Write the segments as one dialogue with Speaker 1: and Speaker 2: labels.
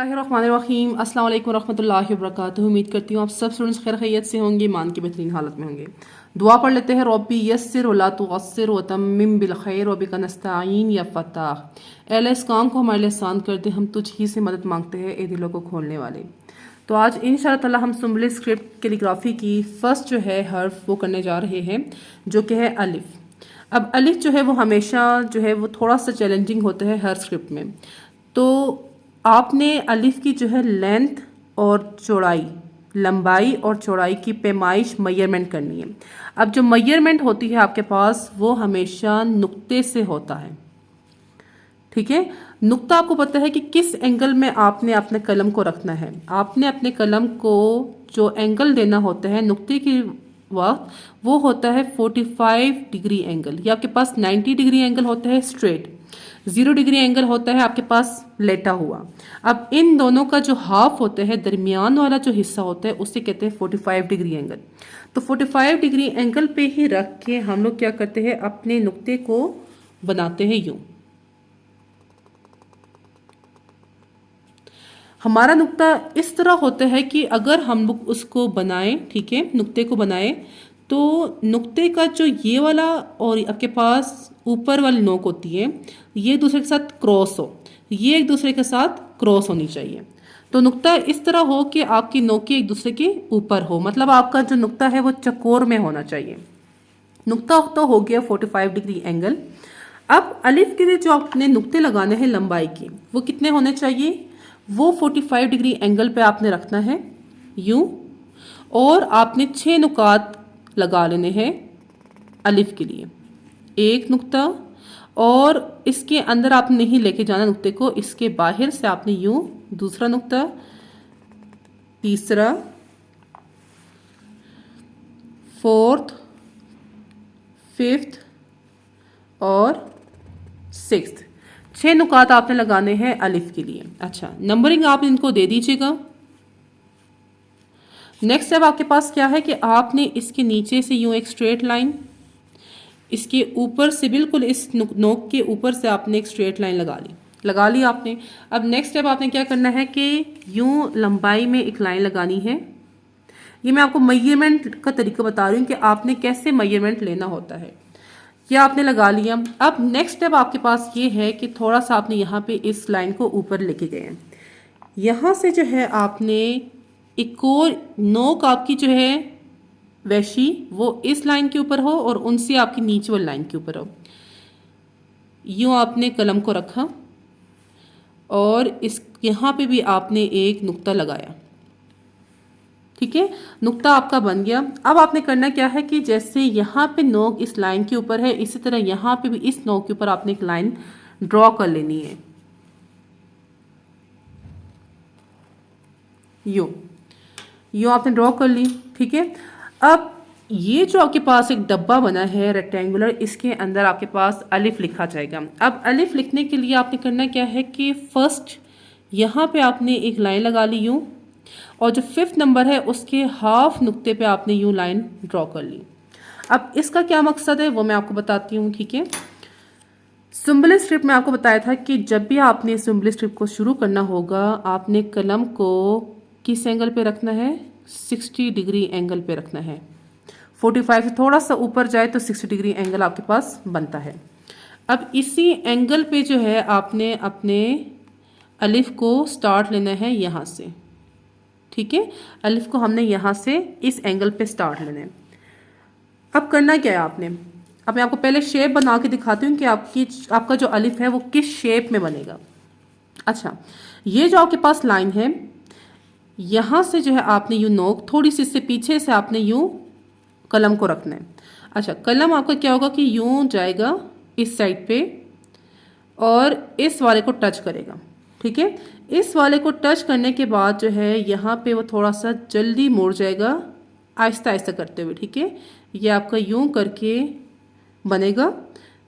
Speaker 1: बिस्मिल्लाहिर्रहमानिर्रहीम अस्सलाम वालेकुम रहमतुल्लाहि वबरकातुहू। उम्मीद करती हूँ आप सब स्टूडेंट्स खैर खैरियत से होंगे, ईमान की बेहतरीन हालत में होंगे। दुआ पढ़ लेते हैं। रब्बी यस्सिर वला तुअस्सिर वतम्मिम बिल खैर वबिका नस्तईन या फताह। अल्लाह इस काम को हमारे लिए आसान कर दे, हम तुझ ही से मदद मांगते हैं ए दिलों को खोलने वाले। तो आज इंशाअल्लाह ताला हम सुम्बुल स्क्रिप्ट कैलीग्राफी की फर्स्ट जो है हर्फ वो करने जा रहे हैं, जो कि है अलिफ। अब अलिफ जो है वो हमेशा जो है वो थोड़ा सा चैलेंजिंग होता है हर स्क्रिप्ट में। तो आपने अलिफ की जो है लेंथ और चौड़ाई, लंबाई और चौड़ाई की पैमाइश मेजरमेंट करनी है। अब जो मेजरमेंट होती है आपके पास वो हमेशा नुक्ते से होता है, ठीक है। नुक्ता आपको पता है कि किस एंगल में आपने अपने कलम को रखना है। आपने अपने कलम को जो एंगल देना होता है नुक्ते के वक्त वो होता है 45 डिग्री एंगल। ये आपके पास 90 डिग्री एंगल होता है स्ट्रेट, 0 डिग्री एंगल होता है आपके पास लेटा हुआ। अब इन दोनों का जो हाफ होता है, दरमियान वाला जो हिस्सा होता है, उसे कहते हैं 45 डिग्री एंगल। तो 45 डिग्री एंगल पे ही रख के हम लोग क्या करते हैं, अपने नुक्ते को बनाते हैं यूं। हमारा नुक्ता इस तरह होता है कि अगर हम लोग उसको बनाएं, ठीक है, नुक्ते को बनाएं, तो नुक्ते का जो ये वाला और आपके पास ऊपर वाली नोक होती है, ये दूसरे के साथ क्रॉस हो, ये एक दूसरे के साथ क्रॉस होनी चाहिए। तो नुक्ता इस तरह हो कि आपकी नोकें एक दूसरे के ऊपर हो, मतलब आपका जो नुक्ता है वो चकोर में होना चाहिए। नुक्ता तो हो गया 45 डिग्री एंगल। अब अलिफ के लिए जो आपने नुक्ते लगाने हैं लंबाई के, वो कितने होने चाहिए, वो 45 डिग्री एंगल पे आपने रखना है यूं, और आपने 6 नुकात लगा लेने हैं अलिफ के लिए। एक नुक्ता, और इसके अंदर आपने नहीं लेके जाना नुक्ते को, इसके बाहर से आपने यूं दूसरा नुक्ता, तीसरा, फोर्थ, फिफ्थ और सिक्स्थ। 6 नुकात आपने लगाने हैं अलिफ के लिए। अच्छा, नंबरिंग आप इनको दे दीजिएगा। नेक्स्ट स्टेप आपके पास क्या है कि आपने इसके नीचे से यूं एक स्ट्रेट लाइन, इसके ऊपर से बिल्कुल इस नोक के ऊपर से आपने एक स्ट्रेट लाइन लगा ली आपने। अब नेक्स्ट स्टेप आपने क्या करना है कि यूं लंबाई में एक लाइन लगानी है। ये मैं आपको मेजरमेंट का तरीका बता रही हूँ कि आपने कैसे मेजरमेंट लेना होता है। ये आपने लगा लिया। अब नेक्स्ट स्टेप आपके पास ये है कि थोड़ा सा आपने यहाँ पे इस लाइन को ऊपर लेके गए हैं। यहाँ से जो है आपने एक और नोक आपकी जो है वैशी वो इस लाइन के ऊपर हो और उनसे आपकी नीचे वाली लाइन के ऊपर हो। यूँ आपने कलम को रखा और इस यहाँ पे भी आपने एक नुक्ता लगाया, ठीक है, नुक्ता आपका बन गया। अब आपने करना क्या है कि जैसे यहाँ पे नोक इस लाइन के ऊपर है, इसी तरह यहाँ पे भी इस नोक के ऊपर आपने एक लाइन ड्रॉ कर लेनी है यूँ आपने ड्रॉ कर ली, ठीक है। अब ये जो आपके पास एक डब्बा बना है रेक्टेंगुलर, इसके अंदर आपके पास अलिफ लिखा जाएगा। अब अलिफ लिखने के लिए आपने करना क्या है कि फर्स्ट यहाँ पे आपने एक लाइन लगा ली यूँ, और जो 5th नंबर है उसके हाफ नुक्ते पे आपने यूं लाइन ड्रॉ कर ली। अब इसका क्या मकसद है वो मैं आपको बताती हूँ, ठीक है। सुम्बुल स्क्रिप्ट में आपको बताया था कि जब भी आपने सुम्बुल स्क्रिप्ट को शुरू करना होगा, आपने कलम को किस एंगल पे रखना है, 60 डिग्री एंगल पे रखना है। 45 से थोड़ा सा ऊपर जाए तो 60 डिग्री एंगल आपके पास बनता है। अब इसी एंगल पे जो है आपने अपने अलिफ को स्टार्ट लेना है यहाँ से, ठीक है। अलिफ को हमने यहाँ से इस एंगल पे स्टार्ट लेना है। अब करना क्या है आपने, अब मैं आपको पहले शेप बना के दिखाती हूँ कि आपका जो अलिफ है वो किस शेप में बनेगा। अच्छा, ये जो आपके पास लाइन है, यहाँ से जो है आपने यूँ नोक थोड़ी सी इससे पीछे से आपने यूँ कलम को रखना है। अच्छा, कलम आपका क्या होगा कि यूँ जाएगा इस साइड पे और इस वाले को टच करेगा, ठीक है। इस वाले को टच करने के बाद जो है यहाँ पे वो थोड़ा सा जल्दी मुड़ जाएगा, आहिस्ता आहिस्ता करते हुए, ठीक है। ये आपका यूं करके बनेगा।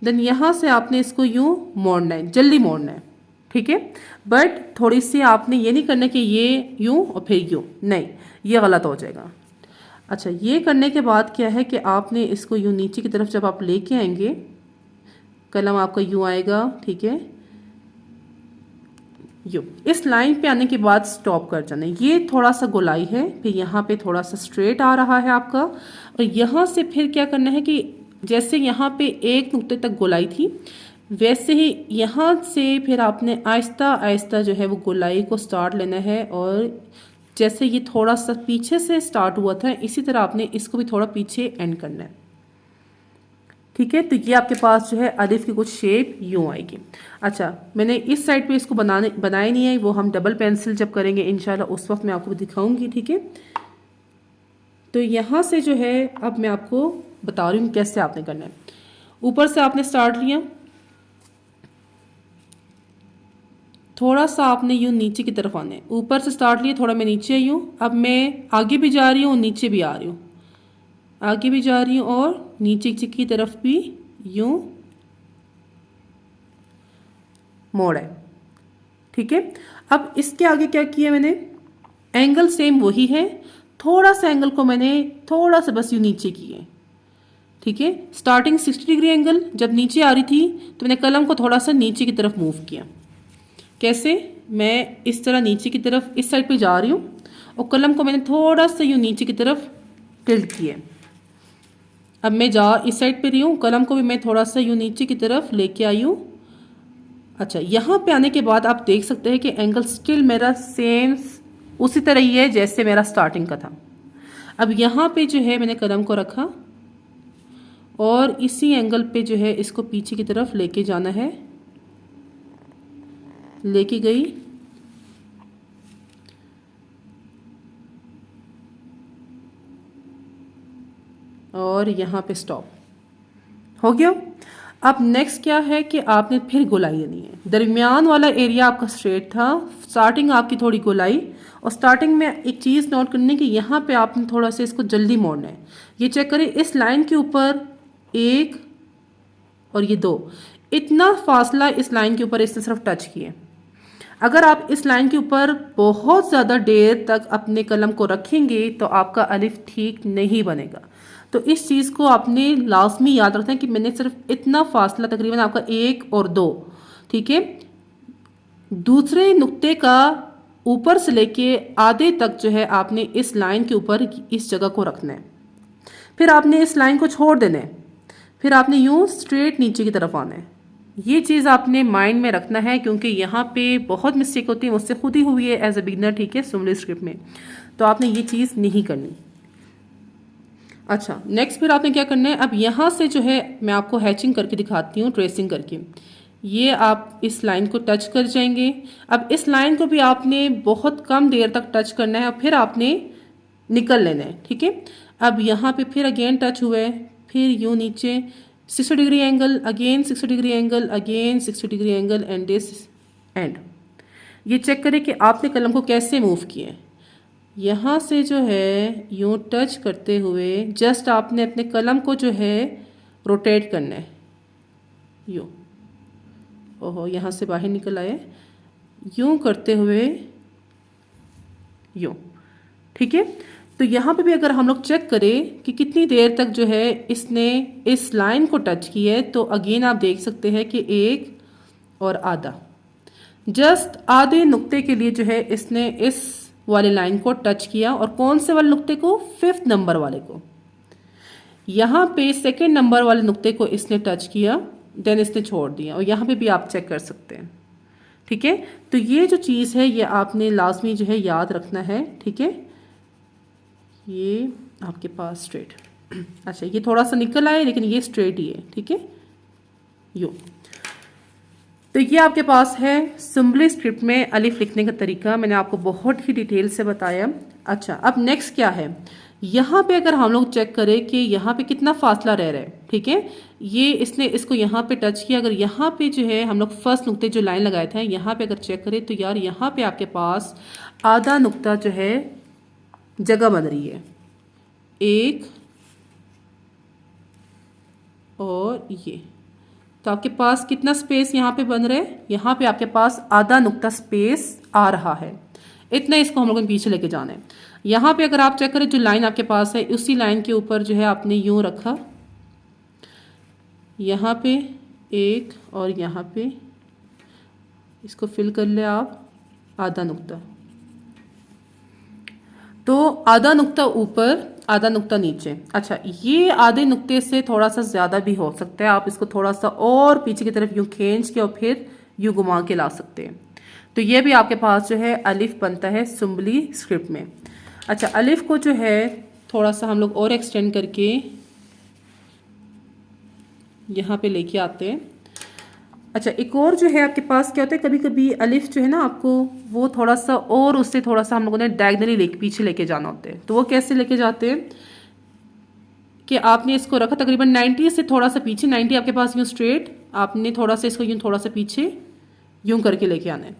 Speaker 1: देन यहाँ से आपने इसको यूं मोड़ना है, जल्दी मोड़ना है, ठीक है। बट थोड़ी सी आपने ये नहीं करना कि ये यूं और फिर यूं, नहीं, ये गलत हो जाएगा। अच्छा, ये करने के बाद क्या है कि आपने इसको यूं नीचे की तरफ जब आप लेके आएंगे, कलम आपका यूं आएगा, ठीक है, यू इस लाइन पे आने के बाद स्टॉप कर जाना। ये थोड़ा सा गोलाई है, फिर यहाँ पे थोड़ा सा स्ट्रेट आ रहा है आपका, और यहाँ से फिर क्या करना है कि जैसे यहाँ पे एक नुक्ते तक गोलाई थी, वैसे ही यहाँ से फिर आपने आहिस्ता आहिस्ता जो है वो गोलाई को स्टार्ट लेना है, और जैसे ये थोड़ा सा पीछे से स्टार्ट हुआ था इसी तरह आपने इसको भी थोड़ा पीछे एंड करना है। ठीक है, तो ये आपके पास जो है अलिफ की कुछ शेप यूँ आएगी। अच्छा, मैंने इस साइड पे इसको बनाए नहीं है, वो हम डबल पेंसिल जब करेंगे इंशाल्लाह उस वक्त मैं आपको दिखाऊंगी। ठीक है, तो यहाँ से जो है अब मैं आपको बता रही हूँ कैसे आपने करना है। ऊपर से आपने स्टार्ट लिया, थोड़ा सा आपने यूँ नीचे की तरफ आना है। ऊपर से स्टार्ट लिया, थोड़ा मैं नीचे आई हूँ, अब मैं आगे भी जा रही हूँ, नीचे भी आ रही हूँ, आगे भी जा रही हूँ और नीचे की तरफ भी यूँ मोड़ है। ठीक है, अब इसके आगे क्या किया मैंने, एंगल सेम वही है, थोड़ा सा एंगल को मैंने थोड़ा सा बस यूँ नीचे किए। ठीक है, स्टार्टिंग 60 डिग्री एंगल जब नीचे आ रही थी तो मैंने कलम को थोड़ा सा नीचे की तरफ मूव किया। कैसे, मैं इस तरह नीचे की तरफ इस साइड पे जा रही हूँ और कलम को मैंने थोड़ा सा यूँ नीचे की तरफ टिल्ट किया। अब मैं इस साइड पे रही हूँ, कलम को भी मैं थोड़ा सा यूँ नीचे की तरफ लेके आई हूँ। अच्छा, यहाँ पे आने के बाद आप देख सकते हैं कि एंगल स्टिल मेरा सेम उसी तरह ही है जैसे मेरा स्टार्टिंग का था। अब यहाँ पे जो है मैंने कलम को रखा और इसी एंगल पे जो है इसको पीछे की तरफ लेके जाना है, लेके गई, और यहाँ पे स्टॉप हो गया। अब नेक्स्ट क्या है कि आपने फिर गोलाई लेनी है। दरमियान वाला एरिया आपका स्ट्रेट था, स्टार्टिंग आपकी थोड़ी गोलाई, और स्टार्टिंग में एक चीज़ नोट करनी कि यहाँ पे आपने थोड़ा सा इसको जल्दी मोड़ना है। ये चेक करें, इस लाइन के ऊपर 1 और ये 2, इतना फासला इस लाइन के ऊपर इसने सिर्फ टच किए। अगर आप इस लाइन के ऊपर बहुत ज़्यादा देर तक अपने कलम को रखेंगे तो आपका अलिफ ठीक नहीं बनेगा। तो इस चीज़ को आपने लाजमी याद रखना है कि मैंने सिर्फ इतना फासला, तकरीबन आपका 1 और 2, ठीक है, दूसरे नुक्ते का ऊपर से लेके आधे तक जो है आपने इस लाइन के ऊपर इस जगह को रखना है। फिर आपने इस लाइन को छोड़ देना है, फिर आपने यूँ स्ट्रेट नीचे की तरफ आना है। ये चीज़ आपने माइंड में रखना है क्योंकि यहाँ पे बहुत मिस्टेक होती है, मुझसे खुद ही हुई है एज ए बिगनर। ठीक है, सुमली स्क्रिप्ट में, तो आपने ये चीज़ नहीं करनी। अच्छा, नेक्स्ट फिर आपने क्या करना है, अब यहाँ से जो है मैं आपको हैचिंग करके दिखाती हूँ, ट्रेसिंग करके। ये आप इस लाइन को टच कर जाएंगे। अब इस लाइन को भी आपने बहुत कम देर तक टच करना है और फिर आपने निकल लेना है। ठीक है, अब यहाँ पे फिर अगेन टच हुआ है, फिर यूँ नीचे 60 degree angle, again 60 degree angle, again 60 degree angle, and this and. ये चेक करें कि आपने कलम को कैसे मूव किए। यहाँ से जो है यूँ टच करते हुए जस्ट आपने अपने कलम को जो है रोटेट करना है, यूँ, ओहो यहाँ से बाहर निकल आए, यूँ करते हुए यूँ। ठीक है, तो यहाँ पे भी अगर हम लोग चेक करें कि कितनी देर तक जो है इसने इस लाइन को टच की है, तो अगेन आप देख सकते हैं कि 1 और आधा, जस्ट आधे नुक्ते के लिए जो है इसने इस वाले लाइन को टच किया। और कौन से वाले नुक्ते को, 5th नंबर वाले को। यहाँ पे 2nd नंबर वाले नुक्ते को इसने टच किया, देन इसने छोड़ दिया, और यहाँ पे भी आप चेक कर सकते हैं। ठीक है, तो ये जो चीज़ है ये आपने लाजमी जो है याद रखना है। ठीक है, ये आपके पास स्ट्रेट, अच्छा ये थोड़ा सा निकल आए लेकिन ये स्ट्रेट ही है। ठीक है, यूँ। तो ये आपके पास है सिंबली स्क्रिप्ट में अलिफ लिखने का तरीका, मैंने आपको बहुत ही डिटेल से बताया। अच्छा, अब नेक्स्ट क्या है, यहाँ पे अगर हम लोग चेक करें कि यहाँ पे कितना फासला रह रहा है। ठीक है, ये इसने इसको यहाँ पे टच किया, अगर यहाँ पे जो है हम लोग फर्स्ट नुक्ते जो लाइन लगाए थे यहाँ पे अगर चेक करें तो यार यहाँ पे आपके पास आधा नुक्ता जो है जगह बन रही है, 1 और ये, तो आपके पास कितना स्पेस यहाँ पे बन रहा है, यहाँ पे आपके पास आधा नुक्ता स्पेस आ रहा है। इतना इसको हम लोगों ने पीछे लेके जाना है। यहाँ पे अगर आप चेक करें जो लाइन आपके पास है उसी लाइन के ऊपर जो है आपने यूँ रखा, यहाँ पे 1 और यहाँ पे इसको फिल कर ले आप आधा नुक्ता, तो आधा नुक्ता ऊपर, आधा नुक्ता नीचे। अच्छा, ये आधे नुक्ते से थोड़ा सा ज़्यादा भी हो सकता है, आप इसको थोड़ा सा और पीछे की तरफ यूँ खींच के और फिर यूँ घुमा के ला सकते हैं। तो ये भी आपके पास जो है अलिफ बनता है सुम्बली स्क्रिप्ट में। अच्छा, अलिफ को जो है थोड़ा सा हम लोग और एक्सटेंड करके यहाँ पे लेके आते हैं। अच्छा, एक और जो है आपके पास क्या होता है, कभी कभी अलिफ जो है ना आपको वो थोड़ा सा और उससे थोड़ा सा हम लोगों ने डायगनली पीछे लेके जाना होता है। तो वो कैसे लेके जाते हैं कि आपने इसको रखा तकरीबन 90 से थोड़ा सा पीछे, 90 आपके पास यूँ स्ट्रेट, आपने थोड़ा सा इसको यूँ थोड़ा सा पीछे यूँ करके लेके आना है।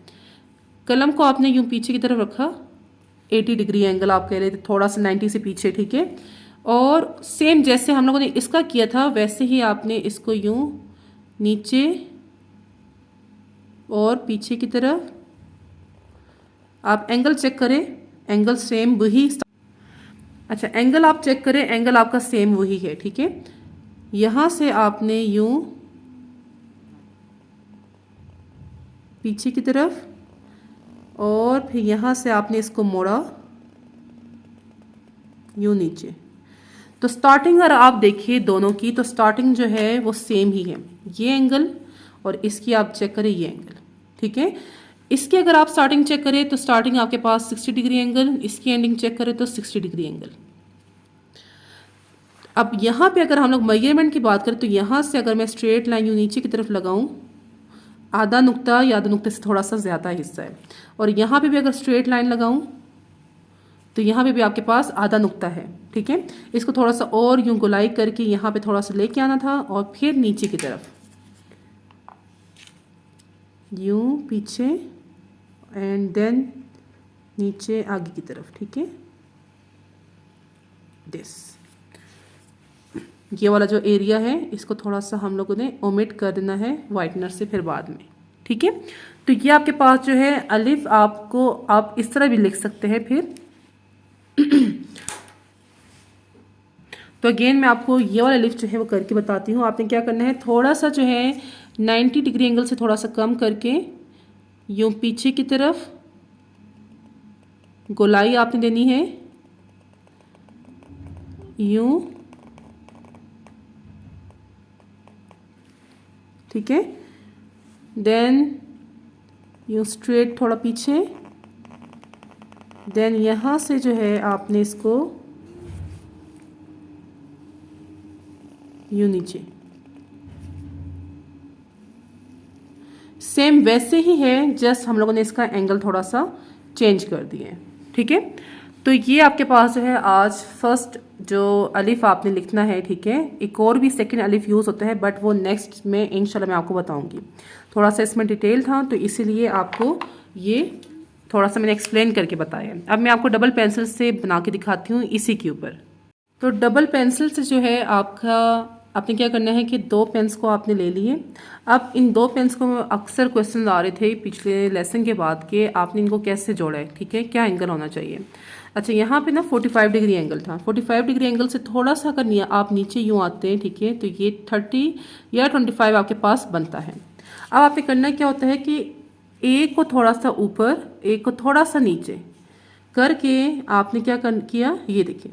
Speaker 1: कलम को आपने यूँ पीछे की तरफ रखा, 80 डिग्री एंगल आप कह रहे थे, थोड़ा सा 90 से पीछे, ठीक है। और सेम जैसे हम लोगों ने इसका किया था वैसे ही आपने इसको यूँ नीचे और पीछे की तरफ, आप एंगल चेक करें, एंगल सेम वही। अच्छा, एंगल आप चेक करें, एंगल आपका सेम वही है, ठीक है। यहाँ से आपने यूँ पीछे की तरफ और फिर यहाँ से आपने इसको मोड़ा यूँ नीचे। तो स्टार्टिंग अगर आप देखिए दोनों की, तो स्टार्टिंग जो है वो सेम ही है, ये एंगल और इसकी आप चेक करें ये एंगल, ठीक है। इसकी अगर आप स्टार्टिंग चेक करें तो स्टार्टिंग आपके पास 60 डिग्री एंगल, इसकी एंडिंग चेक करें तो 60 डिग्री एंगल। अब यहाँ पे अगर हम लोग मेजरमेंट की बात करें तो यहाँ से अगर मैं स्ट्रेट लाइन यूँ नीचे की तरफ लगाऊँ, आधा नुक्ता या आधा नुक्ते से थोड़ा सा ज़्यादा हिस्सा है, और यहाँ पे भी अगर स्ट्रेट लाइन लगाऊँ तो यहाँ पे भी आपके पास आधा नुक्ता है, ठीक है। इसको थोड़ा सा और यूँ गोलाई करके यहाँ पे थोड़ा सा लेके आना था और फिर नीचे की तरफ यूँ पीछे एंड देन नीचे आगे की तरफ, ठीक है। दिस ये वाला जो एरिया है इसको थोड़ा सा हम लोगों ने ओमिट कर देना है वाइटनर से फिर बाद में, ठीक है। तो ये आपके पास जो है अलिफ, आपको आप इस तरह भी लिख सकते हैं फिर। तो अगेन मैं आपको ये वाला लिफ्ट जो है वो करके बताती हूँ। आपने क्या करना है, थोड़ा सा जो है 90 डिग्री एंगल से थोड़ा सा कम करके यूँ पीछे की तरफ गोलाई आपने देनी है, यूँ, ठीक है। देन यूँ स्ट्रेट थोड़ा पीछे, देन यहाँ से जो है आपने इसको यूँ नीचे, सेम वैसे ही है, जस्ट हम लोगों ने इसका एंगल थोड़ा सा चेंज कर दिए हैं, ठीक है। तो ये आपके पास जो है आज फर्स्ट जो अलिफ आपने लिखना है, ठीक है। एक और भी सेकंड अलिफ यूज़ होता है बट वो नेक्स्ट में इंशाल्लाह मैं आपको बताऊंगी। थोड़ा सा इसमें डिटेल था तो इसीलिए आपको ये थोड़ा सा मैंने एक्सप्लेन करके बताया। अब मैं आपको डबल पेंसिल से बना के दिखाती हूँ इसी के ऊपर। तो डबल पेंसिल से जो है आपका, आपने क्या करना है कि दो पेन्स को आपने ले लिए। अब इन दो पेन्स को अक्सर क्वेश्चन आ रहे थे पिछले लेसन के बाद कि आपने इनको कैसे जोड़ा है, ठीक है, क्या एंगल होना चाहिए। अच्छा, यहाँ पे ना 45 डिग्री एंगल था। 45 डिग्री एंगल से थोड़ा सा अगर आप नीचे यूँ आते हैं, ठीक है, तो ये 30 या 25 आपके पास बनता है। अब आपने करना क्या होता है कि एक को थोड़ा सा ऊपर, एक को थोड़ा सा नीचे करके आपने क्या किया, ये देखिए,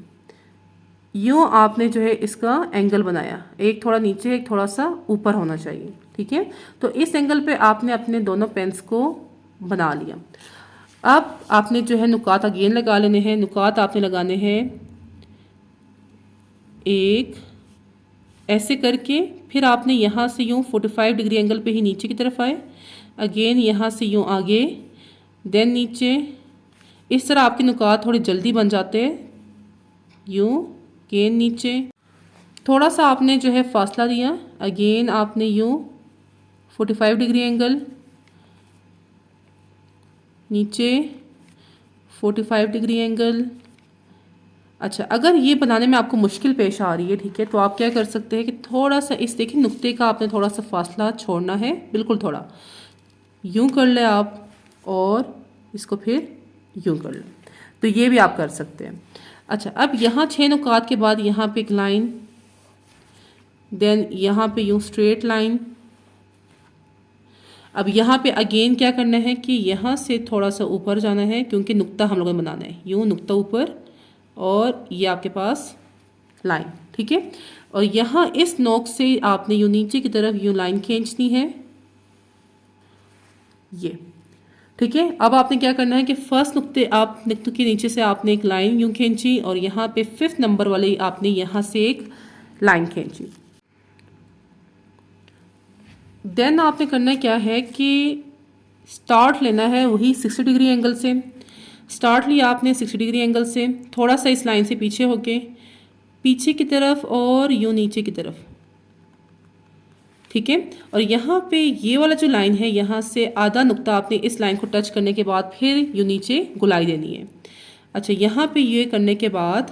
Speaker 1: यूँ आपने जो है इसका एंगल बनाया, एक थोड़ा नीचे एक थोड़ा सा ऊपर होना चाहिए, ठीक है। तो इस एंगल पे आपने अपने दोनों पेन्स को बना लिया। अब आपने जो है नुकात अगेन लगा लेने हैं। नुकात आपने लगाने हैं एक ऐसे करके, फिर आपने यहाँ से यूँ 45 डिग्री एंगल पे ही नीचे की तरफ आए, अगेन यहाँ से यूँ आगे, देन नीचे। इस तरह आपके नुकात थोड़े जल्दी बन जाते हैं। यूँ अगेन नीचे, थोड़ा सा आपने जो है फासला दिया, अगेन आपने यूँ 45 डिग्री एंगल, नीचे 45 डिग्री एंगल। अच्छा, अगर ये बनाने में आपको मुश्किल पेश आ रही है, ठीक है, तो आप क्या कर सकते हैं कि थोड़ा सा इस देखिए नुक्ते का आपने थोड़ा सा फासला छोड़ना है, बिल्कुल थोड़ा यूँ कर ले आप और इसको फिर यूँ कर लें, तो ये भी आप कर सकते हैं। अच्छा, अब यहाँ 6 नुकात के बाद यहाँ पे एक लाइन, देन यहाँ पे यूँ स्ट्रेट लाइन। अब यहाँ पे अगेन क्या करना है कि यहाँ से थोड़ा सा ऊपर जाना है, क्योंकि नुक्ता हम लोगों ने बनाना है। यूँ नुक्ता ऊपर और ये आपके पास लाइन, ठीक है। और यहाँ इस नोक से आपने यूँ नीचे की तरफ यूँ लाइन खींचनी है, ये, ठीक है। अब आपने क्या करना है कि फर्स्ट नुक्ते के नीचे से आपने एक लाइन यूँ खींची और यहाँ पे 5th नंबर वाले आपने यहाँ से एक लाइन खींची। देन आपने करना क्या है कि स्टार्ट लेना है वही 60 डिग्री एंगल से। स्टार्ट लिया आपने 60 डिग्री एंगल से, थोड़ा सा इस लाइन से पीछे होके पीछे की तरफ और यूँ नीचे की तरफ, ठीक है। और यहाँ पे ये वाला जो लाइन है, यहाँ से आधा नुक्ता आपने इस लाइन को टच करने के बाद फिर यूँ नीचे गुलाई देनी है। अच्छा, यहाँ पे ये करने के बाद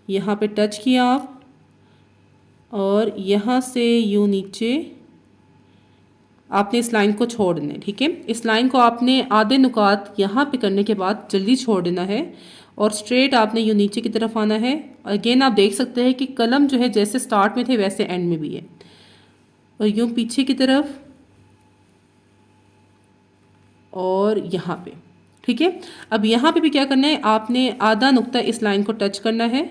Speaker 1: यहाँ पे टच किया आप और यहाँ से यूँ नीचे आपने इस लाइन को छोड़ देना है, ठीक है। इस लाइन को आपने आधे नुकात यहाँ पे करने के बाद जल्दी छोड़ देना है और स्ट्रेट आपने यूँ नीचे की तरफ आना है। अगेन आप देख सकते हैं कि कलम जो है जैसे स्टार्ट में थे वैसे एंड में भी है, और यूँ पीछे की तरफ और यहाँ पे, ठीक है। अब यहाँ पे भी क्या करना है, आपने आधा नुक्ता इस लाइन को टच करना है।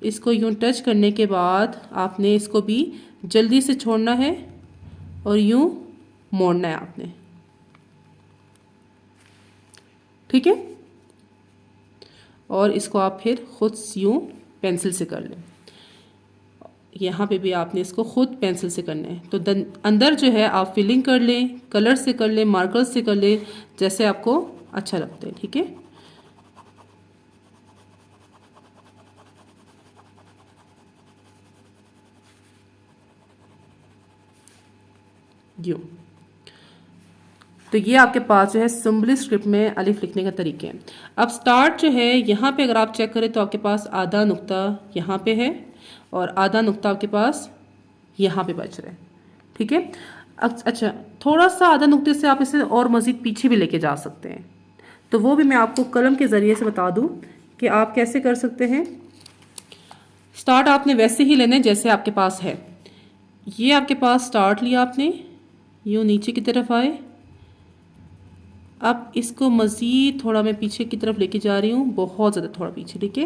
Speaker 1: इसको यूँ टच करने के बाद आपने इसको भी जल्दी से छोड़ना है और यूँ मोड़ना है आपने, ठीक है। और इसको आप फिर खुद यूँ पेंसिल से कर लें। यहाँ पे भी आपने इसको खुद पेंसिल से करना है। तो अंदर जो है आप फिलिंग कर लें, कलर से कर लें, मार्कर से कर लें, जैसे आपको अच्छा लगता है, ठीक है। यूँ। तो ये आपके पास जो है सिंबली स्क्रिप्ट में अलिफ लिखने का तरीके हैं। अब स्टार्ट जो है यहाँ पे अगर आप चेक करें तो आपके पास आधा नुक्ता यहाँ पे है और आधा नुक्ता आपके पास यहाँ पे बच रहा है, ठीक है। अच्छा, थोड़ा सा आधा नुक्ते से आप इसे और मज़ीद पीछे भी लेके जा सकते हैं, तो वो भी मैं आपको कलम के ज़रिए से बता दूँ कि आप कैसे कर सकते हैं। स्टार्ट आपने वैसे ही लेना है जैसे आपके पास है। ये आपके पास स्टार्ट लिया आपने, यूँ नीचे की तरफ आए। अब इसको मज़ीद थोड़ा मैं पीछे की तरफ लेके जा रही हूँ, बहुत ज़्यादा थोड़ा पीछे, ठीक है।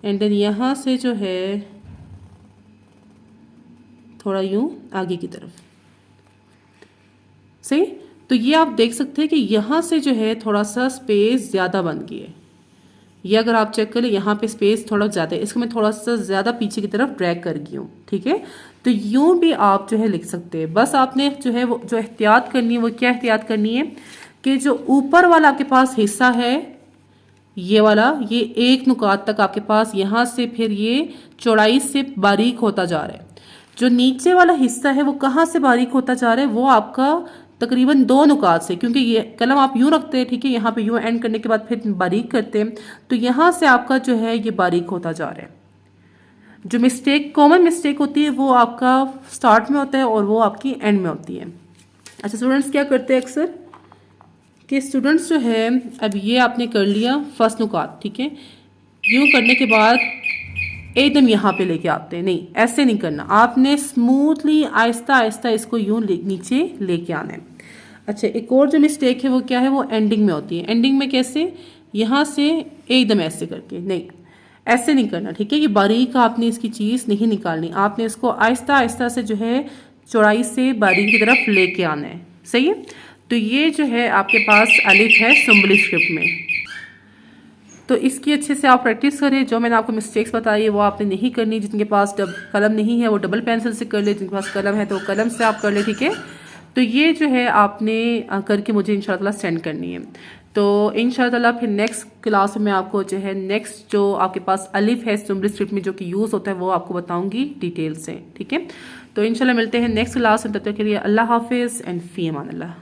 Speaker 1: एंड देन यहाँ से जो है थोड़ा यूँ आगे की तरफ, सही। तो ये आप देख सकते हैं कि यहाँ से जो है थोड़ा सा स्पेस ज़्यादा बन गई है। ये अगर आप चेक करें यहाँ पे स्पेस थोड़ा ज़्यादा है, इसको मैं थोड़ा सा ज़्यादा पीछे की तरफ ड्रैग कर गई हूँ, ठीक है। तो यूँ भी आप जो है लिख सकते हैं। बस आपने जो है वो जो एहतियात करनी है, वो क्या एहतियात करनी है कि जो ऊपर वाला आपके पास हिस्सा है ये वाला, ये एक नुकात तक आपके पास यहाँ से फिर ये चौड़ाई से बारीक होता जा रहा है। जो नीचे वाला हिस्सा है वो कहाँ से बारीक होता जा रहा है, वो आपका तकरीबन 2 नुकात से, क्योंकि ये कलम आप यूँ रखते हैं, ठीक है, यहाँ पे यूँ एंड करने के बाद फिर बारीक करते हैं, तो यहाँ से आपका जो है ये बारीक होता जा रहा है। जो मिस्टेक, कॉमन मिस्टेक होती है वो आपका स्टार्ट में होता है और वो आपकी एंड में होती है। अच्छा, स्टूडेंट्स क्या करते हैं अक्सर कि स्टूडेंट्स जो है, अब ये आपने कर लिया फर्स्ट नुकात, ठीक है। यूँ करने के बाद एकदम यहाँ पे लेके आते हैं, नहीं ऐसे नहीं करना, आपने स्मूथली आहिस्ता आहिस्ता इसको यूँ नीचे लेके आना है। अच्छा, एक और जो मिस्टेक है वो क्या है, वो एंडिंग में होती है। एंडिंग में कैसे, यहाँ से एकदम ऐसे करके, नहीं ऐसे नहीं करना, ठीक है। ये बारीक आपने इसकी चीज़ नहीं निकालनी, आपने इसको आहिस्ता आहिस्ता से जो है चौड़ाई से बारीक की तरफ लेके आना है, सही है। तो ये जो है आपके पास अलिफ है सिंबली स्क्रिप्ट में। तो इसकी अच्छे से आप प्रैक्टिस करें। जो मैंने आपको मिस्टेक्स बताई है वो आपने नहीं करनी। जिनके पास कलम नहीं है वो डबल पेंसिल से कर ले, जिनके पास कलम है तो कलम से आप कर ले, ठीक है। तो ये जो है आपने करके मुझे इंशाल्लाह सेंड करनी है। तो इंशाल्लाह फिर नेक्स्ट क्लास में आपको जो है नेक्स्ट जो आपके पास अलिफ है सिंबली स्क्रिप्ट में जो कि यूज़ होता है वो आपको बताऊँगी डिटेल से, ठीक है। तो इंशाल्लाह मिलते हैं नेक्स्ट क्लास में, तब तक के लिए अल्लाह हाफिज़ एंड फ़ी अमान अल्लाह।